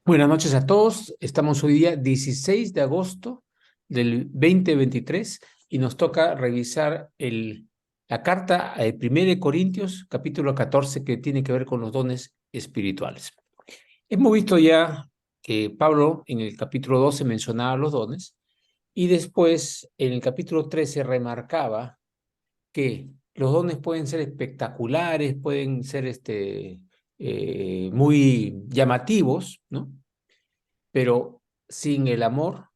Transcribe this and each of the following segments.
Buenas noches a todos. Estamos hoy día 16 de agosto del 2023 y nos toca revisar la carta a 1 de Corintios, capítulo 14, que tiene que ver con los dones espirituales. Hemos visto ya que Pablo en el capítulo 12 mencionaba los dones y después en el capítulo 13 remarcaba que los dones pueden ser espectaculares, pueden ser muy llamativos, ¿no? Pero sin el amor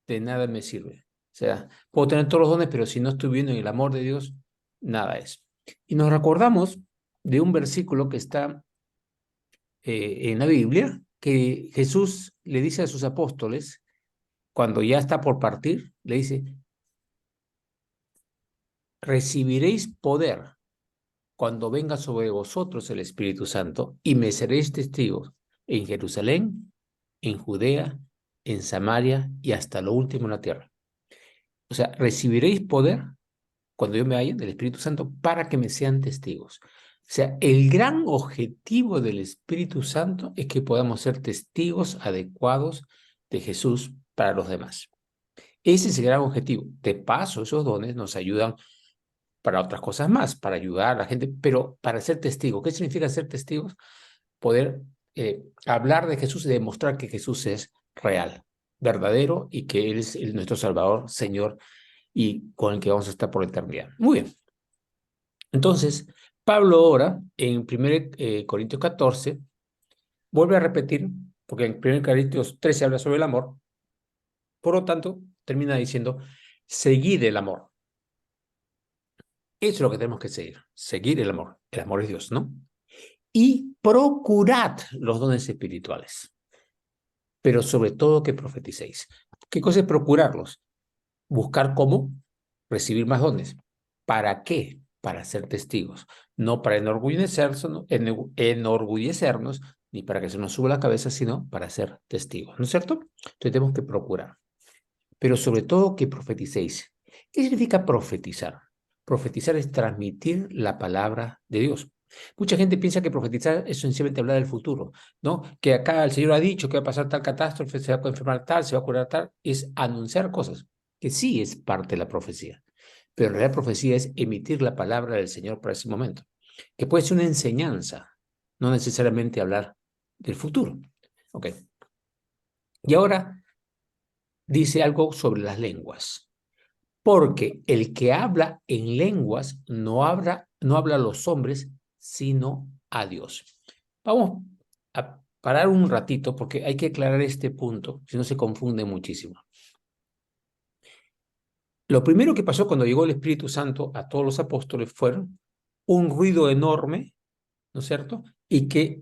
de nada me sirve. O sea, puedo tener todos los dones, pero si no estoy viendo en el amor de Dios, nada es. Y nos recordamos de un versículo que está en la Biblia, que Jesús le dice a sus apóstoles, cuando ya está por partir, le dice, recibiréis poder cuando venga sobre vosotros el Espíritu Santo y me seréis testigos en Jerusalén, en Judea, en Samaria y hasta lo último en la tierra. O sea, recibiréis poder cuando yo me vaya del Espíritu Santo para que me sean testigos. O sea, el gran objetivo del Espíritu Santo es que podamos ser testigos adecuados de Jesús para los demás. Ese es el gran objetivo. De paso, esos dones nos ayudan para otras cosas más, para ayudar a la gente, pero para ser testigos. ¿Qué significa ser testigos? Poder hablar de Jesús y demostrar que Jesús es real, verdadero y que Él es nuestro Salvador, Señor y con el que vamos a estar por la eternidad. Muy bien. Entonces, Pablo ahora, en 1 Corintios 14, vuelve a repetir, porque en 1 Corintios 13 habla sobre el amor, por lo tanto, termina diciendo, seguid el amor. Eso es lo que tenemos que seguir el amor es Dios, ¿no? Y procurad los dones espirituales, pero sobre todo que profeticéis. ¿Qué cosa es procurarlos? Buscar cómo recibir más dones. ¿Para qué? Para ser testigos, no para enorgullecernos, ni para que se nos suba la cabeza, sino para ser testigos, ¿no es cierto? Entonces tenemos que procurar, pero sobre todo que profeticéis. ¿Qué significa profetizar? Profetizar es transmitir la palabra de Dios. Mucha gente piensa que profetizar es sencillamente hablar del futuro, ¿no? Que acá el Señor ha dicho que va a pasar tal catástrofe, se va a enfermar tal, se va a curar tal. Es anunciar cosas, que sí es parte de la profecía. Pero en realidad profecía es emitir la palabra del Señor para ese momento, que puede ser una enseñanza, no necesariamente hablar del futuro. ¿Ok? Y ahora dice algo sobre las lenguas. Porque el que habla en lenguas no habla a los hombres, sino a Dios. Vamos a parar un ratito porque hay que aclarar este punto, si no se confunde muchísimo. Lo primero que pasó cuando llegó el Espíritu Santo a todos los apóstoles fue un ruido enorme, ¿no es cierto? Y que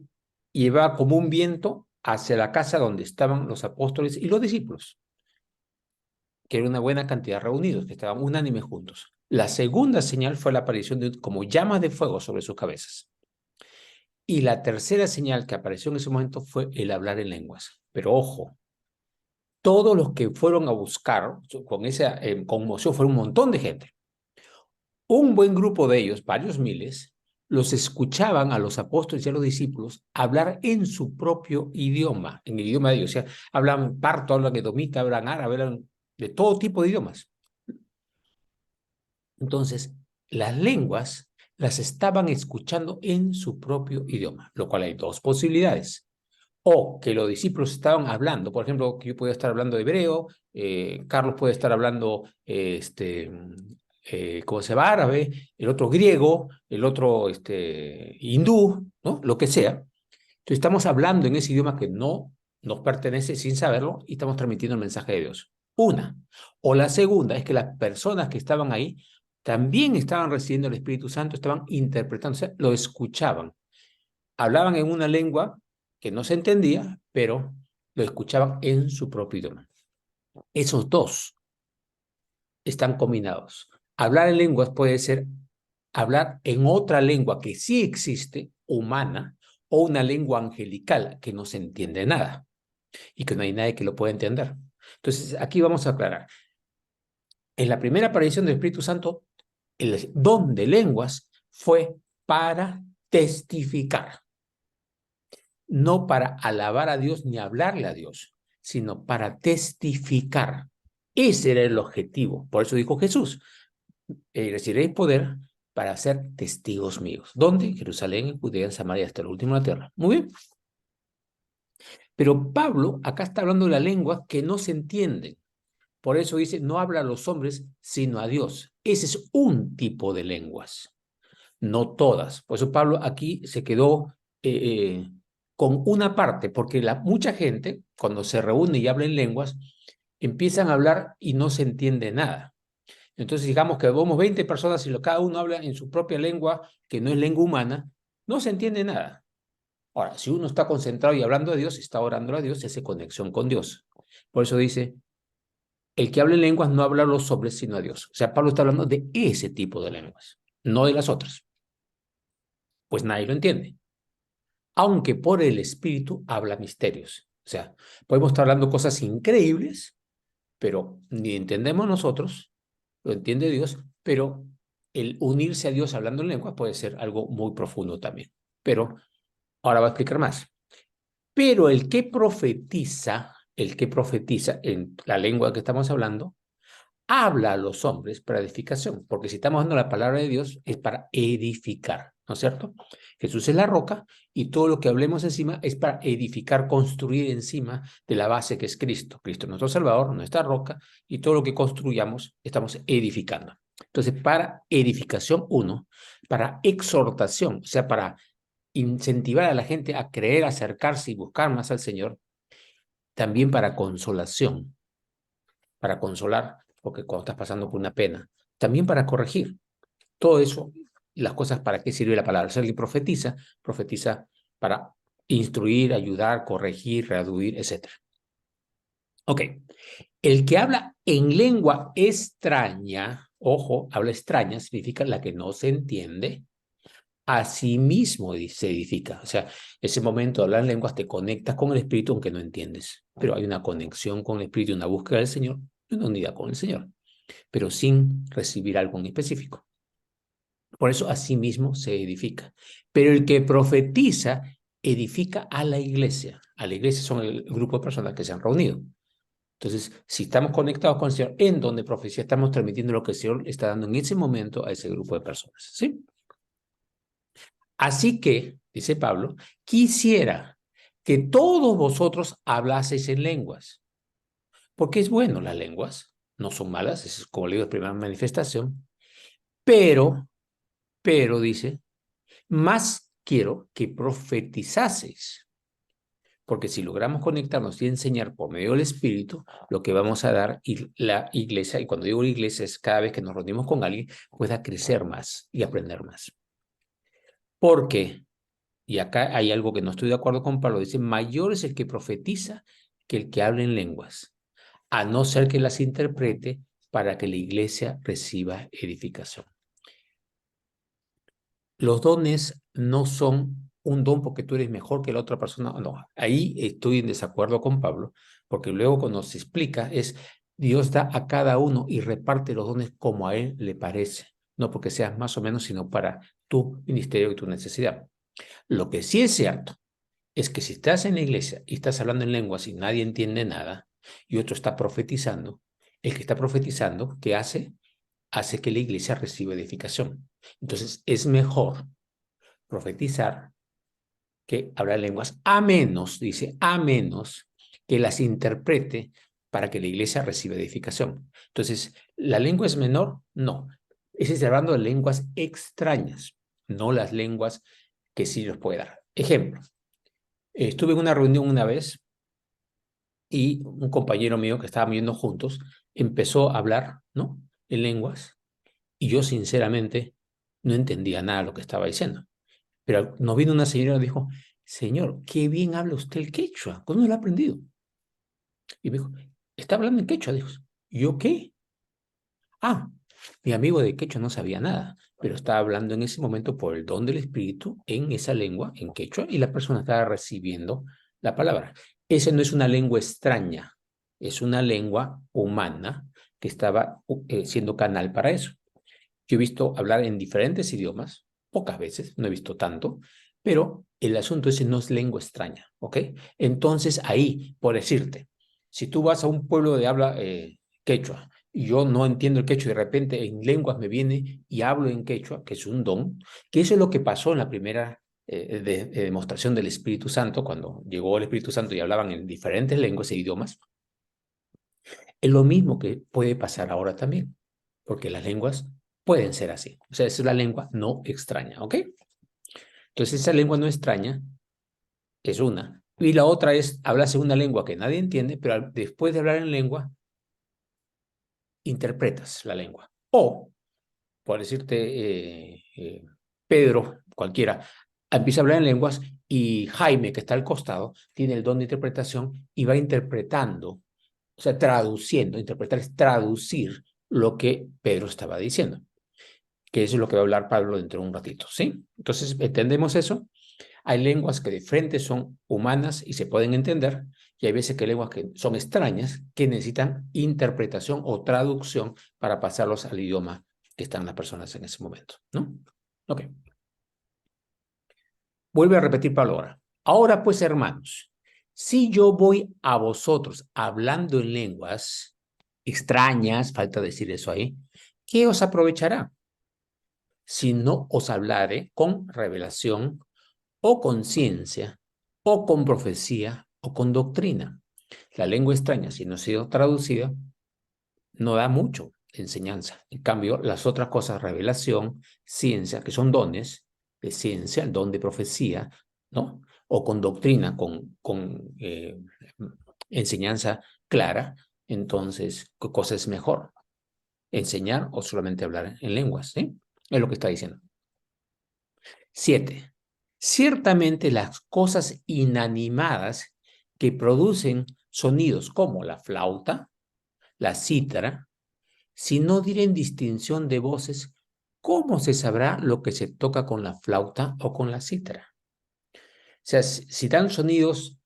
llevaba como un viento hacia la casa donde estaban los apóstoles y los discípulos, que era una buena cantidad reunidos, que estaban unánimes juntos. La segunda señal fue la aparición de como llamas de fuego sobre sus cabezas. Y la tercera señal que apareció en ese momento fue el hablar en lenguas. Pero ojo, todos los que fueron a buscar con esa conmoción fueron un montón de gente. Un buen grupo de ellos, varios miles, los escuchaban a los apóstoles y a los discípulos hablar en su propio idioma, en el idioma de ellos. O sea, hablan parto, hablan edomita, hablan árabe, hablan de todo tipo de idiomas. Entonces, las lenguas las estaban escuchando en su propio idioma, lo cual hay dos posibilidades. O que los discípulos estaban hablando, por ejemplo, que yo puedo estar hablando hebreo, Carlos puede estar hablando, ¿cómo se llama? Árabe, el otro griego, el otro hindú, ¿no? Lo que sea. Entonces estamos hablando en ese idioma que no nos pertenece sin saberlo y estamos transmitiendo el mensaje de Dios. Una. O la segunda es que las personas que estaban ahí también estaban recibiendo el Espíritu Santo, estaban interpretando, o sea, lo escuchaban. Hablaban en una lengua que no se entendía, pero lo escuchaban en su propio idioma. Esos dos están combinados. Hablar en lenguas puede ser hablar en otra lengua que sí existe, humana, o una lengua angelical que no se entiende nada y que no hay nadie que lo pueda entender. Entonces, aquí vamos a aclarar. En la primera aparición del Espíritu Santo, el don de lenguas fue para testificar. no para alabar a Dios ni hablarle a Dios, sino para testificar. Ese era el objetivo. Por eso dijo Jesús, recibiréis poder para ser testigos míos. ¿Dónde? En Jerusalén, en Judea, en Samaria, hasta el último de la tierra. Muy bien. Pero Pablo acá está hablando de la lengua que no se entiende. Por eso dice, no habla a los hombres, sino a Dios. Ese es un tipo de lenguas, no todas. Por eso Pablo aquí se quedó con una parte, porque mucha gente, cuando se reúne y habla en lenguas, empiezan a hablar y no se entiende nada. Entonces, digamos que vamos 20 personas y cada uno habla en su propia lengua, que no es lengua humana, no se entiende nada. Ahora, si uno está concentrado y hablando a Dios, está orando a Dios, hace conexión con Dios. Por eso dice, el que habla en lenguas no habla a los hombres, sino a Dios. O sea, Pablo está hablando de ese tipo de lenguas, no de las otras. Pues nadie lo entiende. Aunque por el Espíritu habla misterios. O sea, podemos estar hablando cosas increíbles, pero ni entendemos nosotros, lo entiende Dios, pero el unirse a Dios hablando en lenguas puede ser algo muy profundo también. Pero ahora va a explicar más. Pero el que profetiza en la lengua que estamos hablando, habla a los hombres para edificación, porque si estamos dando la palabra de Dios es para edificar, ¿no es cierto? Jesús es la roca y todo lo que hablemos encima es para edificar, construir encima de la base que es Cristo. Cristo es nuestro Salvador, nuestra roca, y todo lo que construyamos estamos edificando. Entonces, para edificación, uno, para exhortación, o sea, para incentivar a la gente a creer, acercarse y buscar más al Señor, también para consolación, para consolar, porque cuando estás pasando por una pena, también para corregir. Todo eso, las cosas para qué sirve la palabra. O sea, el que profetiza, profetiza para instruir, ayudar, corregir, reducir, etc. Ok, el que habla en lengua extraña, ojo, habla extraña, significa la que no se entiende, a sí mismo se edifica. O sea, ese momento de hablar en lenguas te conectas con el Espíritu aunque no entiendes, pero hay una conexión con el Espíritu, una búsqueda del Señor, una unidad con el Señor, pero sin recibir algo en específico. Por eso a sí mismo se edifica. Pero el que profetiza edifica a la iglesia. A la iglesia son el grupo de personas que se han reunido. Entonces, si estamos conectados con el Señor, en donde profecía estamos transmitiendo lo que el Señor está dando en ese momento a ese grupo de personas. ¿Sí? Así que, dice Pablo, quisiera que todos vosotros hablaseis en lenguas, porque es bueno las lenguas, no son malas, es como le digo, es primera manifestación, pero dice, más quiero que profetizaseis, porque si logramos conectarnos y enseñar por medio del Espíritu, lo que vamos a dar y la iglesia, y cuando digo iglesia es cada vez que nos reunimos con alguien, pueda crecer más y aprender más. Porque y acá hay algo que no estoy de acuerdo con Pablo, dice, mayor es el que profetiza que el que habla en lenguas, a no ser que las interprete para que la iglesia reciba edificación. Los dones no son un don porque tú eres mejor que la otra persona, no, ahí estoy en desacuerdo con Pablo, porque luego cuando se explica es, Dios da a cada uno y reparte los dones como a él le parece, no porque seas más o menos, sino para tu ministerio y tu necesidad. Lo que sí es cierto es que si estás en la iglesia y estás hablando en lenguas y nadie entiende nada y otro está profetizando, el que está profetizando, ¿qué hace? Hace que la iglesia reciba edificación. Entonces es mejor profetizar que hablar lenguas, a menos, dice, a menos que las interprete para que la iglesia reciba edificación. Entonces, ¿la lengua es menor? No. Ese hablando de lenguas extrañas, no las lenguas que sí los puede dar. Ejemplo, estuve en una reunión una vez y un compañero mío que estábamos viendo juntos empezó a hablar, ¿no? En lenguas y yo sinceramente no entendía nada de lo que estaba diciendo. Pero nos vino una señora y dijo, señor, qué bien habla usted el quechua, ¿cómo lo ha aprendido? Y me dijo, está hablando en quechua, dijo. ¿Y yo qué? Ah, mi amigo de quechua no sabía nada, pero estaba hablando en ese momento por el don del Espíritu en esa lengua, en quechua, y la persona estaba recibiendo la palabra. Esa no es una lengua extraña, es una lengua humana que estaba siendo canal para eso. Yo he visto hablar en diferentes idiomas, pocas veces, no he visto tanto, pero el asunto ese no es lengua extraña, ¿ok? Entonces ahí, por decirte, si tú vas a un pueblo de habla quechua, y yo no entiendo el quechua y de repente en lenguas me viene y hablo en quechua, que es un don, que eso es lo que pasó en la primera demostración del Espíritu Santo, cuando llegó el Espíritu Santo y hablaban en diferentes lenguas e idiomas, es lo mismo que puede pasar ahora también, porque las lenguas pueden ser así. O sea, esa es la lengua no extraña, ¿ok? Entonces esa lengua no extraña es una. Y la otra es hablarse una lengua que nadie entiende, pero después de hablar en lengua, interpretas la lengua. O, por decirte, Pedro, cualquiera, empieza a hablar en lenguas y Jaime, que está al costado, tiene el don de interpretación y va interpretando, o sea, traduciendo. Interpretar es traducir lo que Pedro estaba diciendo, que eso es lo que va a hablar Pablo dentro de un ratito, ¿sí? Entonces, ¿entendemos eso? Hay lenguas que de frente son humanas y se pueden entender, y hay veces que hay lenguas que son extrañas, que necesitan interpretación o traducción para pasarlos al idioma que están las personas en ese momento, ¿no? Ok. Vuelve a repetir Pablo ahora. Ahora pues, hermanos, si yo voy a vosotros hablando en lenguas extrañas, falta decir eso ahí, ¿qué os aprovechará? Si no os hablare con revelación o con ciencia, o con profecía, o con doctrina. La lengua extraña, si no ha sido traducida, no da mucho enseñanza. En cambio, las otras cosas, revelación, ciencia, que son dones de ciencia, el don de profecía, ¿no? O con doctrina, con enseñanza clara, entonces, ¿qué cosa es mejor? ¿Enseñar o solamente hablar en lenguas? ¿Sí? Es lo que está diciendo. 7. Ciertamente las cosas inanimadas que producen sonidos como la flauta, la cítara, si no dieren distinción de voces, ¿cómo se sabrá lo que se toca con la flauta o con la cítara? O sea, si dan sonidos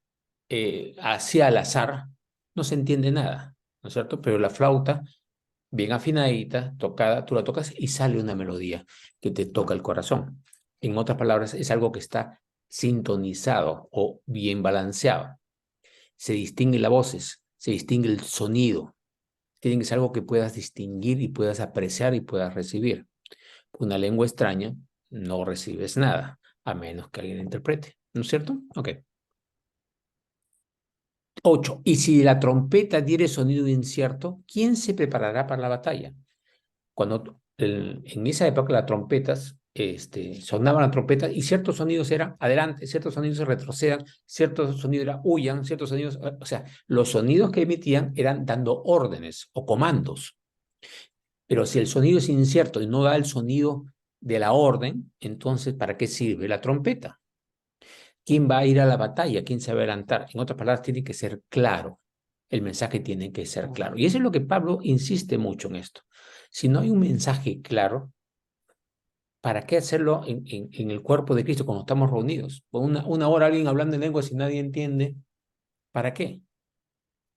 así al azar, no se entiende nada, ¿no es cierto? Pero la flauta, bien afinadita, tocada, tú la tocas y sale una melodía que te toca el corazón. En otras palabras, es algo que está sintonizado o bien balanceado. Se distinguen las voces, se distingue el sonido. Tiene que ser algo que puedas distinguir y puedas apreciar y puedas recibir. Una lengua extraña, no recibes nada, a menos que alguien interprete, ¿no es cierto? Ok. 8. Y si la trompeta diere sonido incierto, ¿quién se preparará para la batalla? Cuando en esa época las trompetas, sonaban las trompetas y ciertos sonidos eran adelante, ciertos sonidos se retrocedan, ciertos sonidos eran huyan, ciertos sonidos, o sea, los sonidos que emitían eran dando órdenes o comandos. Pero si el sonido es incierto y no da el sonido de la orden, entonces ¿para qué sirve la trompeta? ¿Quién va a ir a la batalla? ¿Quién se va a adelantar? En otras palabras, tiene que ser claro. El mensaje tiene que ser claro. Y eso es lo que Pablo insiste mucho en esto. Si no hay un mensaje claro, ¿para qué hacerlo en el cuerpo de Cristo cuando estamos reunidos? Una hora alguien hablando en lenguas y nadie entiende, ¿para qué?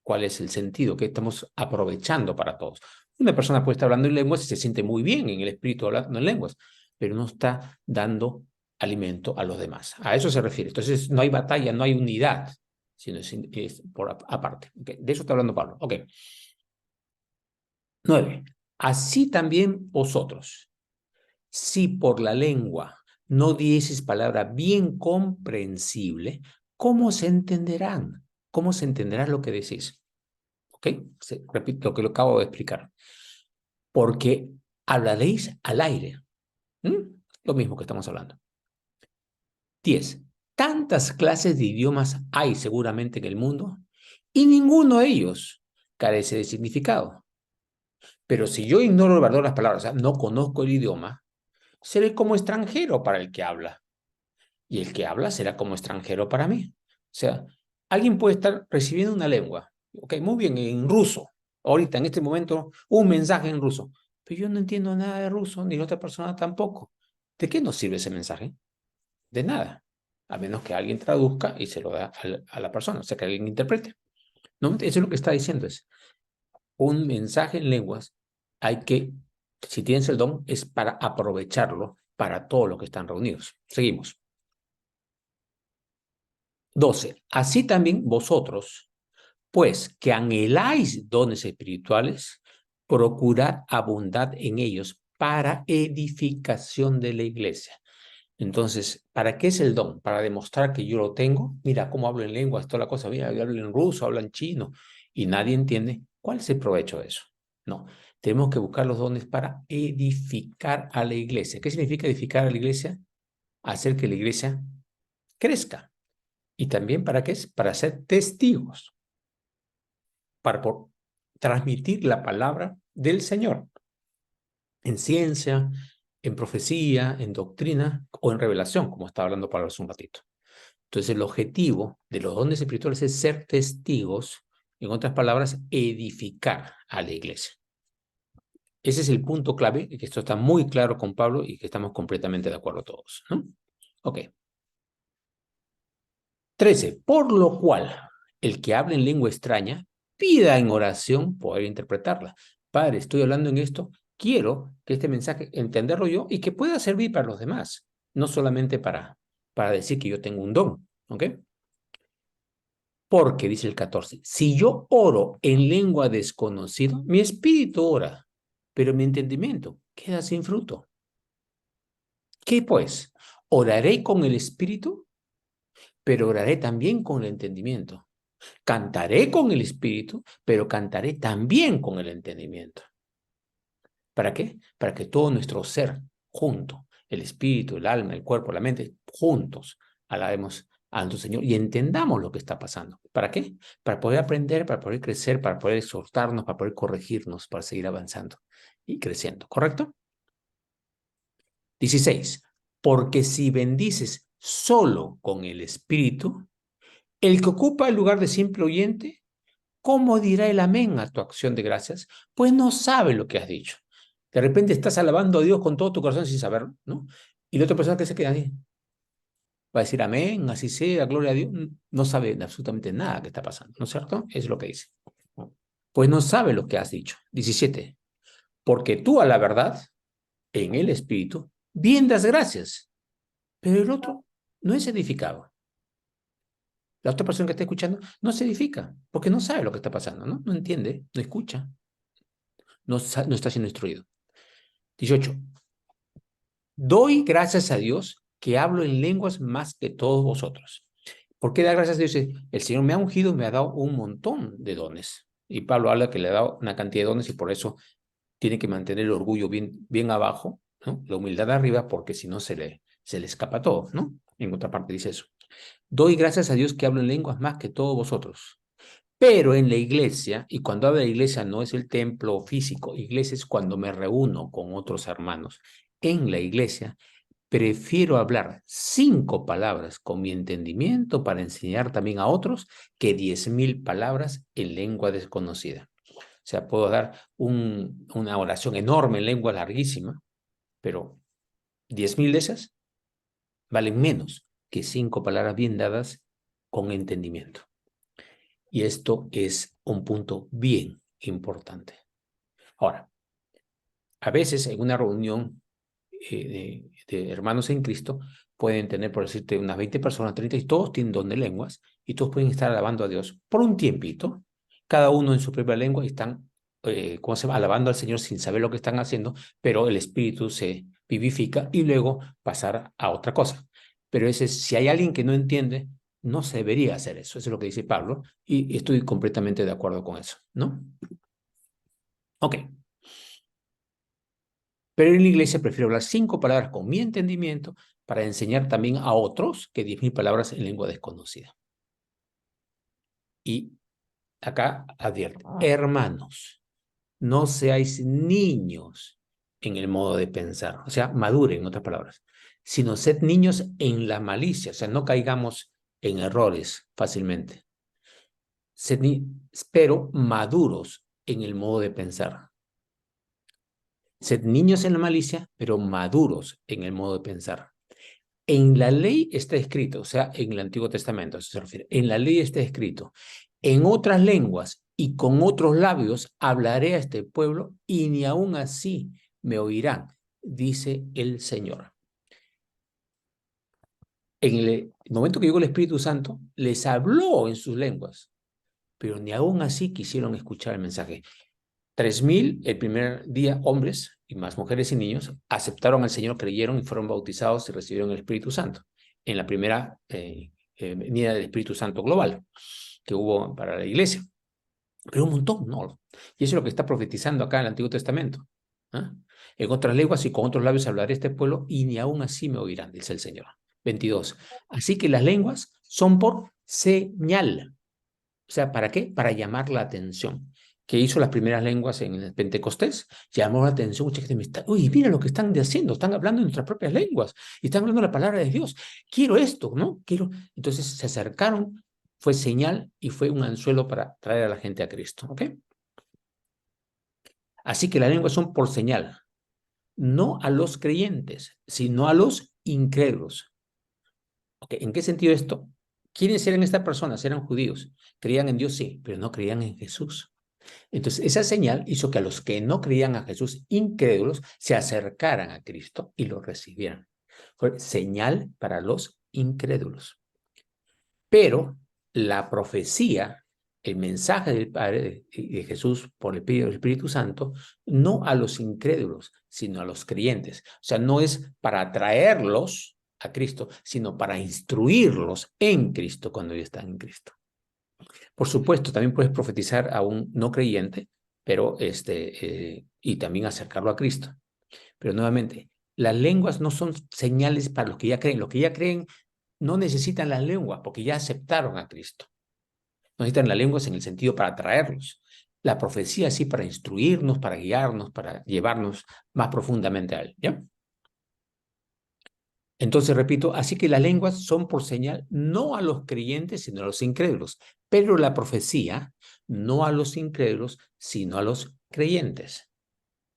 ¿Cuál es el sentido que estamos aprovechando para todos? Una persona puede estar hablando en lenguas y se siente muy bien en el espíritu hablando en lenguas, pero no está dando alimento a los demás. A eso se refiere. Entonces, no hay batalla, no hay unidad, sino es por aparte. ¿Okay? De eso está hablando Pablo. Ok. 9. Así también vosotros, si por la lengua no dieseis palabra bien comprensible, ¿cómo se entenderán? ¿Cómo se entenderá lo que decís? ¿Ok? Repito lo que lo acabo de explicar. Porque hablaréis al aire. ¿Mm? Lo mismo que estamos hablando. 10. Tantas clases de idiomas hay seguramente en el mundo y ninguno de ellos carece de significado. Pero si yo ignoro el valor de las palabras, o sea, no conozco el idioma, seré como extranjero para el que habla. Y el que habla será como extranjero para mí. O sea, alguien puede estar recibiendo una lengua, ok, muy bien, en ruso. Ahorita, en este momento, un mensaje en ruso. Pero yo no entiendo nada de ruso, ni la otra persona tampoco. ¿De qué nos sirve ese mensaje? De nada. A menos que alguien traduzca y se lo da a la persona, o sea, que alguien interprete. ¿No? Eso es lo que está diciendo. Es un mensaje en lenguas. Hay que, si tienes el don, es para aprovecharlo para todos los que están reunidos. Seguimos. 12. Así también vosotros, pues que anheláis dones espirituales, procurad abundar en ellos para edificación de la iglesia. Entonces, ¿para qué es el don? Para demostrar que yo lo tengo. Mira cómo hablo en lenguas, toda la cosa. Mira, yo hablo en ruso, hablo en chino y nadie entiende. ¿Cuál es el provecho de eso? No, tenemos que buscar los dones para edificar a la iglesia. ¿Qué significa edificar a la iglesia? Hacer que la iglesia crezca. ¿Y también para qué es? Para ser testigos, para transmitir la palabra del Señor en ciencia, en profecía, en doctrina o en revelación, como estaba hablando Pablo hace un ratito. Entonces, el objetivo de los dones espirituales es ser testigos, en otras palabras, edificar a la iglesia. Ese es el punto clave, y que esto está muy claro con Pablo y que estamos completamente de acuerdo todos, ¿no? Ok. 13. Por lo cual, el que habla en lengua extraña, pida en oración poder interpretarla. Padre, estoy hablando en esto, quiero que este mensaje, entenderlo yo y que pueda servir para los demás, no solamente para decir que yo tengo un don, ¿ok? Porque, dice el 14, si yo oro en lengua desconocida, mi espíritu ora, pero mi entendimiento queda sin fruto. ¿Qué pues? Oraré con el espíritu, pero oraré también con el entendimiento. Cantaré con el espíritu, pero cantaré también con el entendimiento. ¿Para qué? Para que todo nuestro ser junto, el espíritu, el alma, el cuerpo, la mente, juntos, alabemos a nuestro Señor y entendamos lo que está pasando. ¿Para qué? Para poder aprender, para poder crecer, para poder exhortarnos, para poder corregirnos, para seguir avanzando y creciendo. ¿Correcto? 16. Porque si bendices solo con el espíritu, el que ocupa el lugar de simple oyente, ¿cómo dirá el amén a tu acción de gracias? Pues no sabe lo que has dicho. De repente estás alabando a Dios con todo tu corazón sin saberlo, ¿no? Y la otra persona que se queda ahí va a decir amén, así sea, gloria a Dios. No sabe absolutamente nada que está pasando, ¿no es cierto? Es lo que dice. Pues no sabe lo que has dicho. 17. Porque tú a la verdad, en el Espíritu, bien das gracias, pero el otro no es edificado. La otra persona que está escuchando no se edifica, porque no sabe lo que está pasando, ¿no? No entiende, no escucha, no está siendo instruido. 18. Doy gracias a Dios que hablo en lenguas más que todos vosotros. ¿Por qué da gracias a Dios? El Señor me ha ungido, me ha dado un montón de dones. Y Pablo habla que le ha dado una cantidad de dones y por eso tiene que mantener el orgullo bien abajo, ¿no? La humildad arriba, porque si no se le escapa todo, ¿no? En otra parte dice eso. Doy gracias a Dios que hablo en lenguas más que todos vosotros. Pero en la iglesia, y cuando hablo de iglesia no es el templo físico, iglesia es cuando me reúno con otros hermanos. En la iglesia prefiero hablar 5 palabras con mi entendimiento para enseñar también a otros que 10,000 palabras en lengua desconocida. O sea, puedo dar una oración enorme en lengua larguísima, pero 10,000 de esas valen menos que 5 palabras bien dadas con entendimiento. Y esto es un punto bien importante. Ahora, a veces en una reunión de hermanos en Cristo pueden tener, por decirte, unas 20 personas, 30, y todos tienen don de lenguas, y todos pueden estar alabando a Dios por un tiempito, cada uno en su propia lengua, y están, ¿cómo se llama?, alabando al Señor sin saber lo que están haciendo, pero el Espíritu se vivifica y luego pasar a otra cosa. Pero si hay alguien que no entiende, no se debería hacer eso. Eso es lo que dice Pablo, y estoy completamente de acuerdo con eso, ¿no? Ok. Pero en la iglesia prefiero hablar 5 palabras con mi entendimiento para enseñar también a otros que 10,000 palabras en lengua desconocida. Y acá advierte, hermanos, no seáis niños en el modo de pensar, o sea, maduren, en otras palabras, sino sed niños en la malicia, o sea, no caigamos en errores fácilmente, pero maduros en el modo de pensar. Sed niños en la malicia, pero maduros en el modo de pensar. En la ley está escrito, o sea, en el Antiguo Testamento, eso se refiere, en la ley está escrito, en otras lenguas y con otros labios hablaré a este pueblo y ni aun así me oirán, dice el Señor. En el momento que llegó el Espíritu Santo, les habló en sus lenguas, pero ni aún así quisieron escuchar el mensaje. 3,000 el primer día, hombres y más mujeres y niños, aceptaron al Señor, creyeron y fueron bautizados y recibieron el Espíritu Santo en la primera venida del Espíritu Santo global que hubo para la iglesia. Pero un montón, no. Y eso es lo que está profetizando acá en el Antiguo Testamento. ¿Ah? En otras lenguas y con otros labios hablaré este pueblo y ni aún así me oirán, dice el Señor. 22. Así que las lenguas son por señal. O sea, ¿para qué? Para llamar la atención. ¿Qué hizo las primeras lenguas en el Pentecostés? Llamó la atención. Mucha gente me está, uy, mira lo que están haciendo, están hablando en nuestras propias lenguas y están hablando la palabra de Dios. Quiero esto, ¿no? Quiero. Entonces se acercaron, fue señal y fue un anzuelo para traer a la gente a Cristo, ¿ok? Así que las lenguas son por señal, no a los creyentes, sino a los incrédulos. ¿Ok? ¿En qué sentido esto? ¿Quiénes eran estas personas? Eran judíos. Creían en Dios, sí, pero no creían en Jesús. Entonces, esa señal hizo que a los que no creían a Jesús, incrédulos, se acercaran a Cristo y lo recibieran. Fue señal para los incrédulos. Pero la profecía, el mensaje del Padre de Jesús por el Espíritu Santo, no a los incrédulos, sino a los creyentes. O sea, no es para atraerlos a Cristo, sino para instruirlos en Cristo cuando ya están en Cristo. Por supuesto, también puedes profetizar a un no creyente, pero y también acercarlo a Cristo. Pero nuevamente, las lenguas no son señales para los que ya creen. Los que ya creen no necesitan las lenguas porque ya aceptaron a Cristo. No necesitan las lenguas en el sentido para atraerlos. La profecía sí para instruirnos, para guiarnos, para llevarnos más profundamente a Él. ¿Ya? Entonces, repito, así que las lenguas son por señal no a los creyentes, sino a los incrédulos. Pero la profecía no a los incrédulos, sino a los creyentes.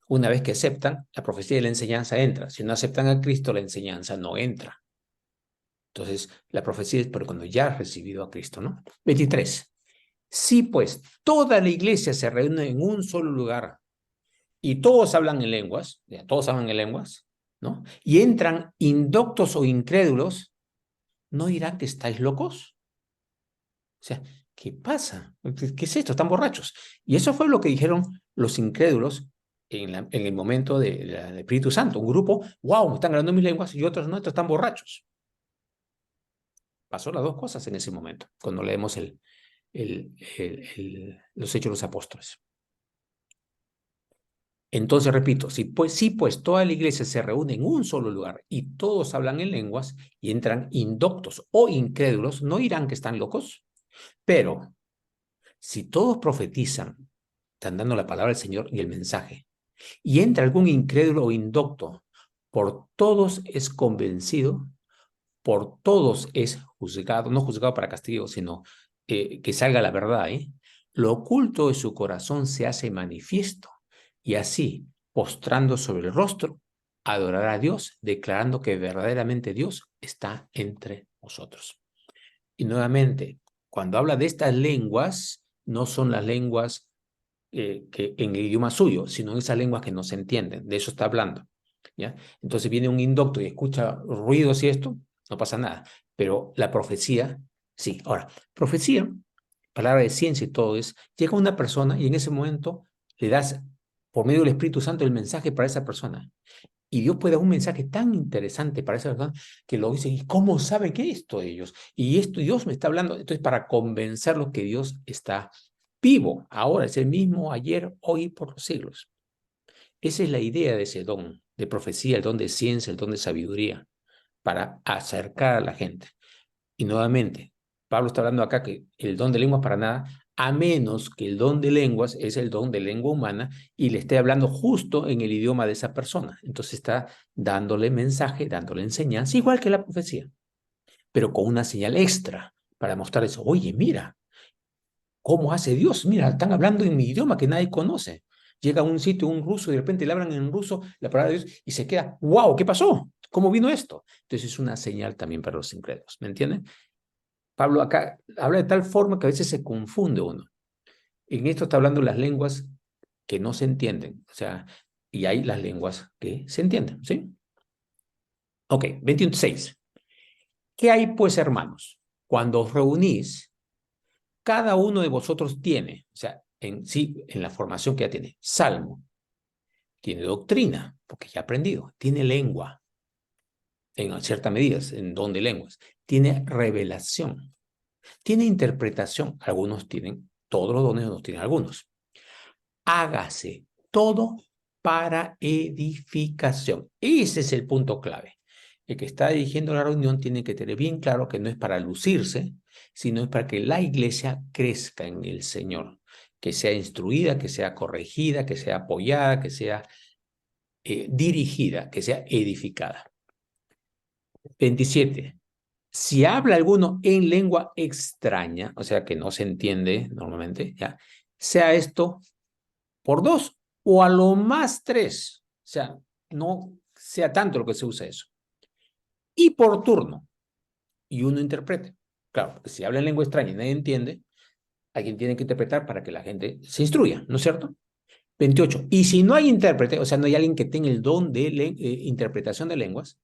Una vez que aceptan, la profecía y la enseñanza entra. Si no aceptan a Cristo, la enseñanza no entra. Entonces, la profecía es por cuando ya has recibido a Cristo, ¿no? 23. Sí, pues, toda la iglesia se reúne en un solo lugar y todos hablan en lenguas, todos hablan en lenguas, ¿no? Y entran indoctos o incrédulos, ¿no dirán que estáis locos? O sea, ¿qué pasa? ¿Qué es esto? Están borrachos. Y eso fue lo que dijeron los incrédulos en el momento del Espíritu Santo. Un grupo, wow, me están hablando mis lenguas y otros no, estos están borrachos. Pasó las dos cosas en ese momento, cuando leemos los Hechos de los Apóstoles. Entonces, repito, sí, pues toda la iglesia se reúne en un solo lugar y todos hablan en lenguas y entran indoctos o incrédulos, no dirán que están locos, pero si todos profetizan, están dando la palabra del Señor y el mensaje, y entra algún incrédulo o indocto, por todos es convencido, por todos es juzgado, no juzgado para castigo, sino que salga la verdad, ¿eh? Lo oculto de su corazón se hace manifiesto, y así, postrando sobre el rostro, adorará a Dios, declarando que verdaderamente Dios está entre nosotros. Y nuevamente, cuando habla de estas lenguas, no son las lenguas que en el idioma suyo, sino esas lenguas que no se entienden. De eso está hablando. ¿Ya? Entonces viene un indocto y escucha ruidos y esto, no pasa nada. Pero la profecía, sí. Ahora, profecía, palabra de ciencia y todo es, llega una persona y en ese momento le das, por medio del Espíritu Santo, el mensaje para esa persona. Y Dios puede dar un mensaje tan interesante para esa persona que lo dice, ¿y cómo saben que esto ellos? Y esto Dios me está hablando. Entonces, para convencerlos que Dios está vivo, ahora es el mismo ayer, hoy y por los siglos. Esa es la idea de ese don de profecía, el don de ciencia, el don de sabiduría, para acercar a la gente. Y nuevamente, Pablo está hablando acá que el don de lenguas para nada, a menos que el don de lenguas es el don de lengua humana y le esté hablando justo en el idioma de esa persona. Entonces está dándole mensaje, dándole enseñanza, igual que la profecía, pero con una señal extra para mostrar eso. Oye, mira, ¿cómo hace Dios? Mira, están hablando en mi idioma que nadie conoce. Llega a un sitio un ruso y de repente le hablan en ruso la palabra de Dios y se queda, wow, ¿qué pasó? ¿Cómo vino esto? Entonces es una señal también para los incrédulos, ¿me entienden? Pablo acá habla de tal forma que a veces se confunde uno. En esto está hablando de las lenguas que no se entienden, o sea, y hay las lenguas que se entienden, ¿sí? Ok, 26. ¿Qué hay pues, hermanos? Cuando os reunís, cada uno de vosotros tiene, o sea, en sí, en la formación que ya tiene, salmo, tiene doctrina, porque ya ha aprendido, tiene lengua, en ciertas medidas, en don de lenguas, tiene revelación, tiene interpretación, algunos tienen, todos los dones no tienen algunos. Hágase todo para edificación. Ese es el punto clave. El que está dirigiendo la reunión tiene que tener bien claro que no es para lucirse, sino es para que la iglesia crezca en el Señor, que sea instruida, que sea corregida, que sea apoyada, que sea dirigida, que sea edificada. 27. Si habla alguno en lengua extraña, o sea que no se entiende normalmente, ya, sea esto por dos o a lo más tres, o sea, no sea tanto lo que se usa eso. Y por turno, y uno interprete. Claro, porque si habla en lengua extraña y nadie entiende, alguien tiene que interpretar para que la gente se instruya, ¿no es cierto? 28. Y si no hay intérprete, o sea, no hay alguien que tenga el don de interpretación de lenguas,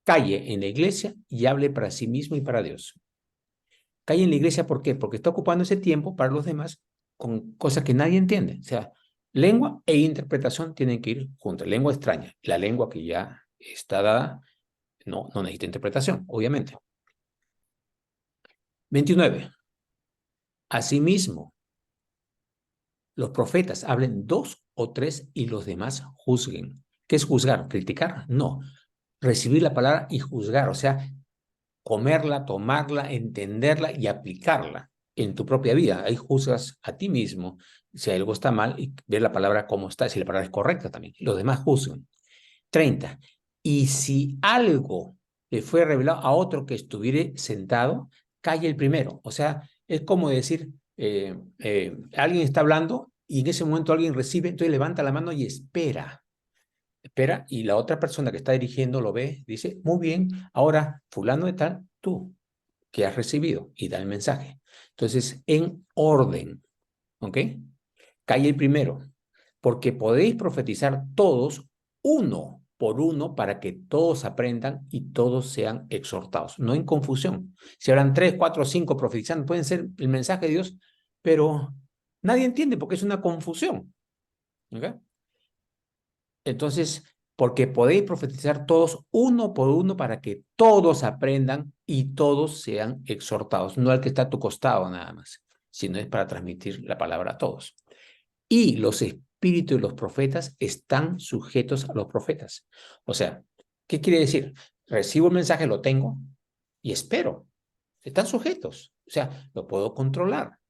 calle en la iglesia y hable para sí mismo y para Dios. Calle en la iglesia, ¿por qué? Porque está ocupando ese tiempo para los demás con cosas que nadie entiende. O sea, lengua e interpretación tienen que ir juntas. Lengua extraña. La lengua que ya está dada no necesita interpretación, obviamente. 29. Asimismo, los profetas hablen dos o tres y los demás juzguen. ¿Qué es juzgar? ¿Criticar? No. Recibir la palabra y juzgar, o sea, comerla, tomarla, entenderla y aplicarla en tu propia vida. Ahí juzgas a ti mismo si algo está mal y ver la palabra cómo está, si la palabra es correcta también. Los demás juzgan. 30. Y si algo le fue revelado a otro que estuviera sentado, calle el primero. O sea, es como decir, alguien está hablando y en ese momento alguien recibe, entonces levanta la mano y espera. Espera, y la otra persona que está dirigiendo lo ve, dice, muy bien, ahora fulano de tal, tú, que has recibido, y da el mensaje. Entonces, en orden, ¿ok? Calle el primero, porque podéis profetizar todos uno por uno para que todos aprendan y todos sean exhortados, no en confusión. Si habrán 3, 4, 5 profetizando, pueden ser el mensaje de Dios, pero nadie entiende porque es una confusión. ¿Ok? Entonces, porque podéis profetizar todos uno por uno para que todos aprendan y todos sean exhortados, no al que está a tu costado nada más, sino es para transmitir la palabra a todos. Y los espíritus de los profetas están sujetos a los profetas. O sea, ¿qué quiere decir? Recibo el mensaje, lo tengo y espero. Están sujetos. O sea, lo puedo controlar.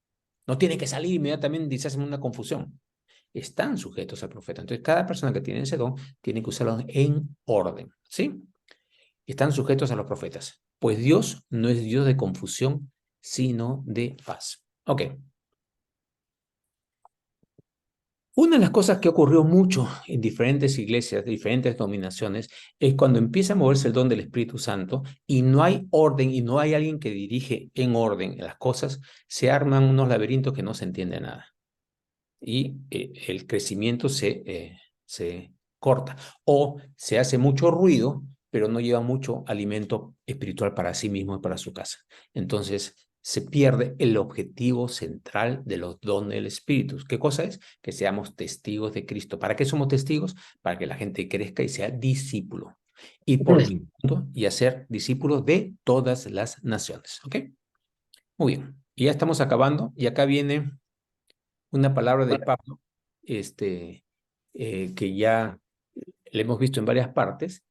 No tiene que salir inmediatamente y se hace una confusión. Están sujetos al profeta. Entonces, cada persona que tiene ese don tiene que usarlo en orden. ¿Sí? Están sujetos a los profetas. Pues Dios no es Dios de confusión, sino de paz. Ok. Una de las cosas que ocurrió mucho en diferentes iglesias, diferentes denominaciones, es cuando empieza a moverse el don del Espíritu Santo y no hay orden y no hay alguien que dirige en orden las cosas, se arman unos laberintos que no se entiende nada. Y el crecimiento se corta. O se hace mucho ruido, pero no lleva mucho alimento espiritual para sí mismo y para su casa. Entonces se pierde el objetivo central de los dones del Espíritu. ¿Qué cosa es? Que seamos testigos de Cristo. ¿Para qué somos testigos? Para que la gente crezca y sea discípulo. Y por el mundo y hacer discípulos de todas las naciones. ¿Ok? Muy bien. Y ya estamos acabando. Y acá viene una palabra de Pablo, que ya le hemos visto en varias partes,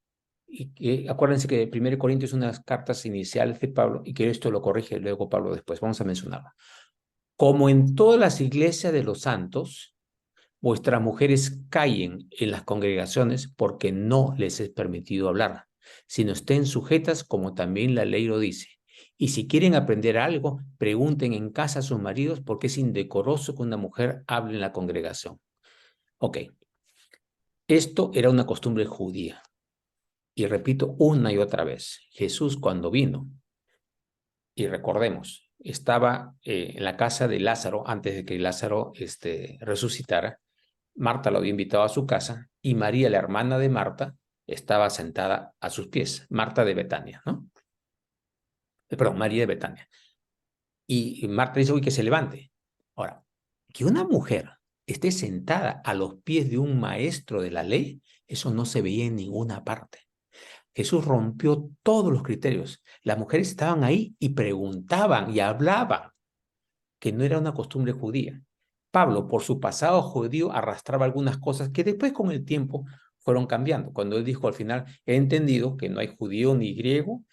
y que acuérdense que 1 Corintios es unas cartas iniciales de Pablo, y que esto lo corrige luego Pablo después, vamos a mencionarlo. Como en todas las iglesias de los santos, vuestras mujeres callen en las congregaciones porque no les es permitido hablar, sino estén sujetas como también la ley lo dice. Y si quieren aprender algo, pregunten en casa a sus maridos porque es indecoroso que una mujer hable en la congregación. Ok, esto era una costumbre judía. Y repito una y otra vez, Jesús cuando vino, y recordemos, estaba en la casa de Lázaro antes de que Lázaro resucitara. Marta lo había invitado a su casa y María, la hermana de Marta, estaba sentada a sus pies. Marta de Betania, ¿no? Perdón, María de Betania. Y Marta dice, uy, que se levante. Ahora, que una mujer esté sentada a los pies de un maestro de la ley, eso no se veía en ninguna parte. Jesús rompió todos los criterios. Las mujeres estaban ahí y preguntaban y hablaban, que no era una costumbre judía. Pablo, por su pasado judío, arrastraba algunas cosas que después con el tiempo fueron cambiando. Cuando él dijo al final, he entendido que no hay judío ni griego,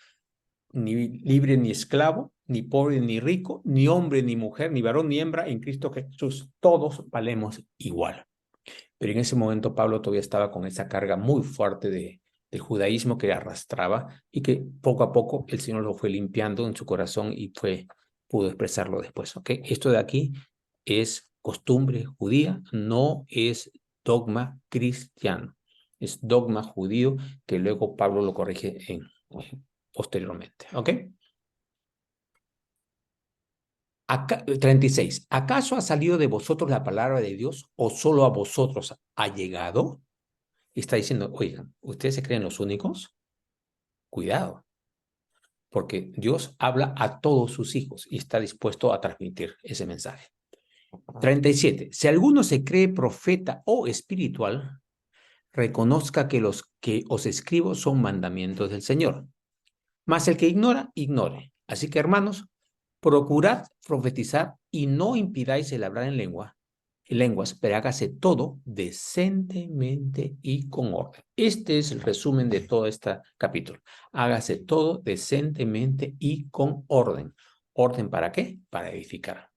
ni libre ni esclavo, ni pobre ni rico, ni hombre ni mujer, ni varón ni hembra, en Cristo Jesús todos valemos igual. Pero en ese momento Pablo todavía estaba con esa carga muy fuerte del judaísmo que arrastraba y que poco a poco el Señor lo fue limpiando en su corazón y pudo expresarlo después. ¿Okay? Esto de aquí es costumbre judía, no es dogma cristiano. Es dogma judío que luego Pablo lo corrige posteriormente. ¿Ok? 36. ¿Acaso ha salido de vosotros la palabra de Dios o solo a vosotros ha llegado? Y está diciendo, oigan, ¿ustedes se creen los únicos? Cuidado, porque Dios habla a todos sus hijos y está dispuesto a transmitir ese mensaje. 37. Si alguno se cree profeta o espiritual, reconozca que los que os escribo son mandamientos del Señor. Mas el que ignora, ignore. Así que, hermanos, procurad profetizar y no impidáis el hablar en lenguas, pero hágase todo decentemente y con orden. Este es el resumen de todo este capítulo. Hágase todo decentemente y con orden. ¿Orden para qué? Para edificar.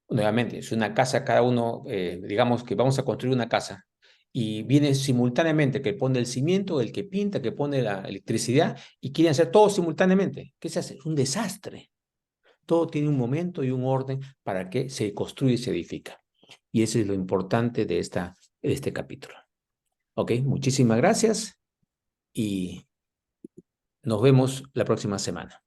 Nuevamente, es una casa, cada uno, digamos que vamos a construir una casa y viene simultáneamente el que pone el cimiento, el que pinta, el que pone la electricidad y quieren hacer todo simultáneamente. ¿Qué se hace? Es un desastre. Todo tiene un momento y un orden para que se construye y se edifica. Y eso es lo importante de este capítulo. Ok, muchísimas gracias y nos vemos la próxima semana.